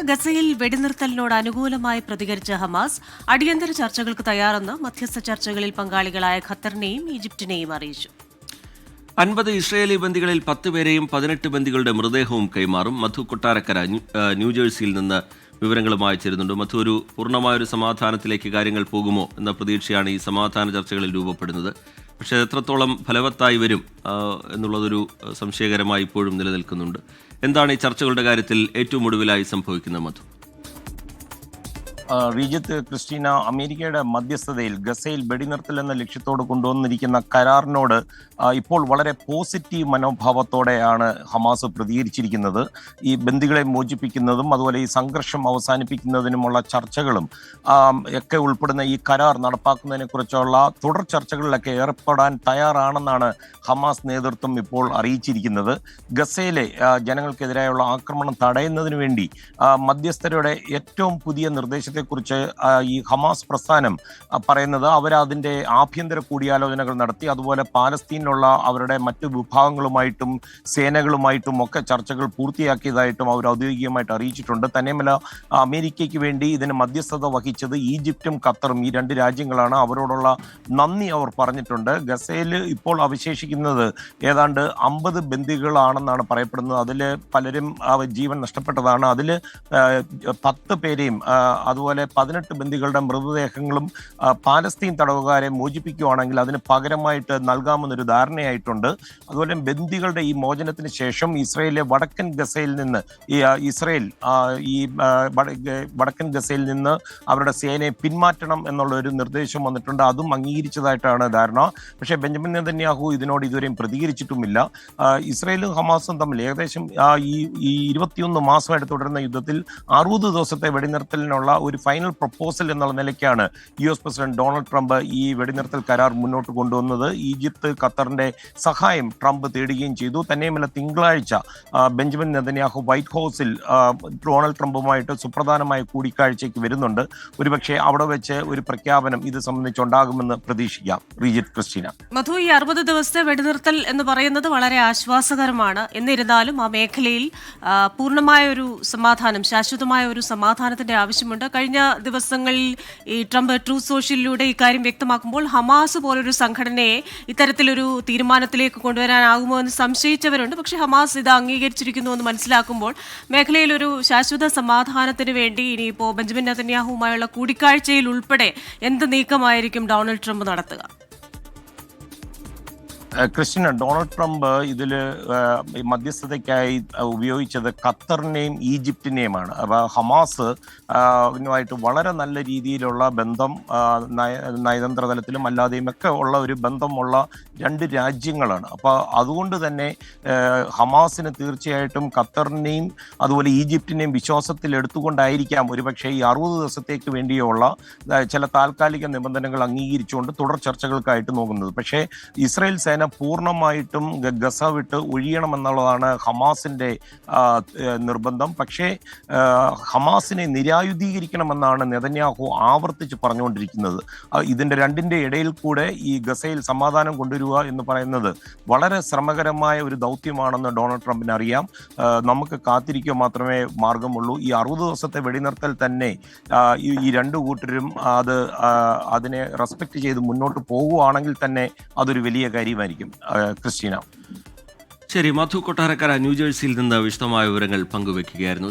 ഗസയിൽ വെടിനിർത്തലിനോട് അനുകൂലമായി പ്രതികരിച്ച ഹമാസ് അടിയന്തര ചർച്ചകൾക്ക് തയ്യാറെന്ന് മധ്യസ്ഥ ചർച്ചകളിൽ പങ്കാളികളായ ഖത്തറിനെയും ഈജിപ്തിനെയും അറിയിച്ചു. 50 ഇസ്രയേലി ബന്ദികളിൽ 10 പേരെയും 18 ബന്ദികളുടെ മൃതദേഹവും കൈമാറും. മധു കൊട്ടാരക്കര ന്യൂജേഴ്സിയിൽ നിന്ന് വിവരങ്ങളുമായി ചേരുന്നുണ്ട്. മധു, ഒരു പൂർണ്ണമായൊരു സമാധാനത്തിലേക്ക് കാര്യങ്ങൾ പോകുമോ എന്ന പ്രതീക്ഷയാണ് ഈ സമാധാന ചർച്ചകളിൽ രൂപപ്പെടുന്നത്. പക്ഷേ എത്രത്തോളം ഫലവത്തായി വരും എന്നുള്ളതൊരു സംശയകരമായി ഇപ്പോഴും നിലനിൽക്കുന്നുണ്ട്. എന്താണ് ഈ ചർച്ചകളുടെ കാര്യത്തിൽ ഏറ്റവും ഒടുവിലായി സംഭവിക്കുന്നത് മധു? റീജിത്ത്, ക്രിസ്റ്റീന, അമേരിക്കയുടെ മധ്യസ്ഥതയിൽ ഗസയിൽ വെടിനിർത്തൽ എന്ന ലക്ഷ്യത്തോട് കൊണ്ടുവന്നിരിക്കുന്ന കരാറിനോട് ഇപ്പോൾ വളരെ പോസിറ്റീവ് മനോഭാവത്തോടെയാണ് ഹമാസ് പ്രതികരിച്ചിരിക്കുന്നത്. ഈ ബന്ദികളെ മോചിപ്പിക്കുന്നതും അതുപോലെ ഈ സംഘർഷം അവസാനിപ്പിക്കുന്നതിനുമുള്ള ചർച്ചകളും ഒക്കെ ഉൾപ്പെടുന്ന ഈ കരാർ നടപ്പാക്കുന്നതിനെ കുറിച്ചുള്ള തുടർ ചർച്ചകളിലൊക്കെ ഏർപ്പെടാൻ തയ്യാറാണെന്നാണ് ഹമാസ് നേതൃത്വം ഇപ്പോൾ അറിയിച്ചിരിക്കുന്നത്. ഗസയിലെ ജനങ്ങൾക്കെതിരായുള്ള ആക്രമണം തടയുന്നതിന് വേണ്ടി മധ്യസ്ഥരുടെ ഏറ്റവും പുതിയ നിർദ്ദേശത്തെക്കുറിച്ച് ഈ ഹമാസ് പ്രസ്ഥാനം പറയുന്നത് അവരതിൻ്റെ ആഭ്യന്തര കൂടിയാലോചനകൾ നടത്തി, അതുപോലെ പാലസ്തീനിലുള്ള അവരുടെ മറ്റു വിഭാഗങ്ങളുമായിട്ടും സേനകളുമായിട്ടും ഒക്കെ ചർച്ചകൾ പൂർത്തിയാക്കിയതായിട്ടും അവർ ഔദ്യോഗികമായിട്ട് അറിയിച്ചിട്ടുണ്ട്. തന്നെയുമല്ല, അമേരിക്കയ്ക്ക് വേണ്ടി ഇതിന് മധ്യസ്ഥത വഹിച്ചത് ഈജിപ്തും ഖത്തറും, ഈ രണ്ട് രാജ്യങ്ങളാണ്. അവരോടുള്ള നന്ദി അവർ പറഞ്ഞിട്ടുണ്ട്. ഗസയിൽ ഇപ്പോൾ അവശേഷിക്കുന്നത് ഏതാണ്ട് 50 ബന്ദികളാണെന്നാണ് പറയപ്പെടുന്നത്. അതിൽ പലരും ജീവൻ നഷ്ടപ്പെട്ടതാണ്. അതിൽ 10 പേരെയും അതുപോലെ 18 ബന്ദികളുടെ മൃതദേഹങ്ങളും പാലസ്തീൻ തടവുകാരെ മോചിപ്പിക്കുകയാണെങ്കിൽ അതിന് പകരമായിട്ട് നൽകാമെന്നൊരു ധാരണയായിട്ടുണ്ട്. അതുപോലെ ബന്ദികളുടെ ഈ മോചനത്തിന് ശേഷം ഇസ്രയേലിലെ വടക്കൻ ഗസയിൽ നിന്ന് വടക്കൻ ഗസയിൽ നിന്ന് അവരുടെ സേനയെ പിന്മാറ്റണം എന്നുള്ള ഒരു നിർദ്ദേശം വന്നിട്ടുണ്ട്. അതും അംഗീകരിച്ചതായിട്ടാണ് ധാരണ. പക്ഷേ ബെഞ്ചമിൻ നെതന്യാഹു ഇതിനോട് ഇതുവരെയും പ്രതികരിച്ചിട്ടുമില്ല. ഇസ്രയേലും ഹമാസും തമ്മിൽ ഏകദേശം ഈ 21 മാസമായിട്ട് തുടരുന്ന യുദ്ധത്തിൽ 60 ദിവസത്തെ വെടിനിർത്തലിനുള്ള ഒരു ഫൈനൽ പ്രപ്പോസൽ എന്നുള്ള നിലയ്ക്കാണ് US പ്രസിഡന്റ് ഡൊണാൾഡ് ട്രംപ് ഈ വെടിനിർത്തൽ കരാർ മുന്നോട്ട് കൊണ്ടുവന്നത്. ഈജിപ്ത് ഖത്തറിന്റെ സഹായം ട്രംപ് തേടുകയും ചെയ്തു. തന്നെയുമല്ല, തിങ്കളാഴ്ച ബെഞ്ചമിൻ നെതന്യാഹു വൈറ്റ് ഹൗസിൽ ഡൊണാൾഡ് ട്രംപുമായിട്ട് സുപ്രധാനമായ കൂടിക്കാഴ്ചയ്ക്ക് വരുന്നുണ്ട്. ഒരുപക്ഷെ അവിടെ വെച്ച് ഒരു പ്രഖ്യാപനം ഇത് സംബന്ധിച്ചുണ്ടാകുമെന്ന് പ്രതീക്ഷിക്കാം. റീജിത്ത്, ക്രിസ്റ്റീന. മധു, ഈ 60 ദിവസത്തെ വെടിനിർത്തൽ എന്ന് പറയുന്നത് വളരെ ആശ്വാസകരമാണ്. എന്നിരുന്നാലും ആ മേഖലയിൽ പൂർണ്ണമായ ഒരു സമാധാനം, ശാശ്വതമായ ഒരു സമാധാനത്തിന്റെ ആവശ്യമുണ്ട്. കഴിഞ്ഞ ദിവസങ്ങളിൽ ഈ ട്രംപ് ട്രൂത്ത് സോഷ്യലിലൂടെ ഇക്കാര്യം വ്യക്തമാക്കുമ്പോൾ ഹമാസ് പോലൊരു സംഘടനയെ ഇത്തരത്തിലൊരു തീരുമാനത്തിലേക്ക് കൊണ്ടുവരാനാകുമോ എന്ന് സംശയിച്ചവരുണ്ട്. പക്ഷേ ഹമാസ് ഇത് അംഗീകരിച്ചിരിക്കുന്നു എന്ന് മനസ്സിലാക്കുമ്പോൾ മേഖലയിൽ ഒരു ശാശ്വത സമാധാനത്തിന് വേണ്ടി ഇനിയിപ്പോൾ ബെഞ്ചമിൻ നെതന്യാഹുവുമായുള്ള കൂടിക്കാഴ്ചയിൽ ഉൾപ്പെടെ എന്ത് നീക്കമായിരിക്കും ഡൊണാൾഡ് ട്രംപ് നടത്തുക? ക്രിസ്റ്റീന, ഡൊണാൾഡ് ട്രംപ് ഇതിൽ മധ്യസ്ഥതയ്ക്കായി ഉപയോഗിച്ചത് ഖത്തറിനെയും ഈജിപ്തിനെയുമാണ്. അപ്പോൾ ഹമാസുമായിട്ട് വളരെ നല്ല രീതിയിലുള്ള ബന്ധം നയതന്ത്ര തലത്തിലും അല്ലാതെയും ഒക്കെ ഉള്ള ഒരു ബന്ധമുള്ള രണ്ട് രാജ്യങ്ങളാണ്. അപ്പോൾ അതുകൊണ്ട് തന്നെ ഹമാസിന് തീർച്ചയായിട്ടും ഖത്തറിനെയും അതുപോലെ ഈജിപ്തിനെയും വിശ്വാസത്തിൽ എടുത്തുകൊണ്ടായിരിക്കാം ഒരുപക്ഷെ ഈ 60 ദിവസത്തേക്ക് വേണ്ടിയുള്ള ചില താൽക്കാലിക നിബന്ധനകൾ അംഗീകരിച്ചുകൊണ്ട് തുടർ ചർച്ചകൾക്കായിട്ട് നോക്കുന്നത്. പക്ഷേ ഇസ്രായേൽ സേന പൂർണ്ണമായിട്ടും ഗസ വിട്ട് ഒഴിയണമെന്നുള്ളതാണ് ഹമാസിന്റെ നിർബന്ധം. പക്ഷേ ഹമാസിനെ നിരായുധീകരിക്കണമെന്നാണ് നെതന്യാഹു ആവർത്തിച്ച് പറഞ്ഞുകൊണ്ടിരിക്കുന്നത്. ഇതിന്റെ രണ്ടിന്റെ ഇടയിൽ കൂടെ ഈ ഗസയിൽ സമാധാനം കൊണ്ടുവരിക എന്ന് പറയുന്നത് വളരെ ശ്രമകരമായ ഒരു ദൗത്യമാണെന്ന് ഡൊണാൾഡ് ട്രംപിന് അറിയാം. നമുക്ക് കാത്തിരിക്കുക മാത്രമേ മാർഗമുള്ളൂ. ഈ 60 ദിവസത്തെ വെടിനിർത്തൽ തന്നെ ഈ രണ്ടു കൂട്ടരും അതിനെ റെസ്പെക്ട് ചെയ്ത് മുന്നോട്ട് പോകുകയാണെങ്കിൽ തന്നെ അതൊരു വലിയ കാര്യമായിരിക്കും. ക്രിസ്റ്റീന. ശരി, മധു കൊട്ടാരക്കര ന്യൂജേഴ്സിയിൽ നിന്ന് വിശദമായ വിവരങ്ങൾ പങ്കുവെക്കുകയായിരുന്നു.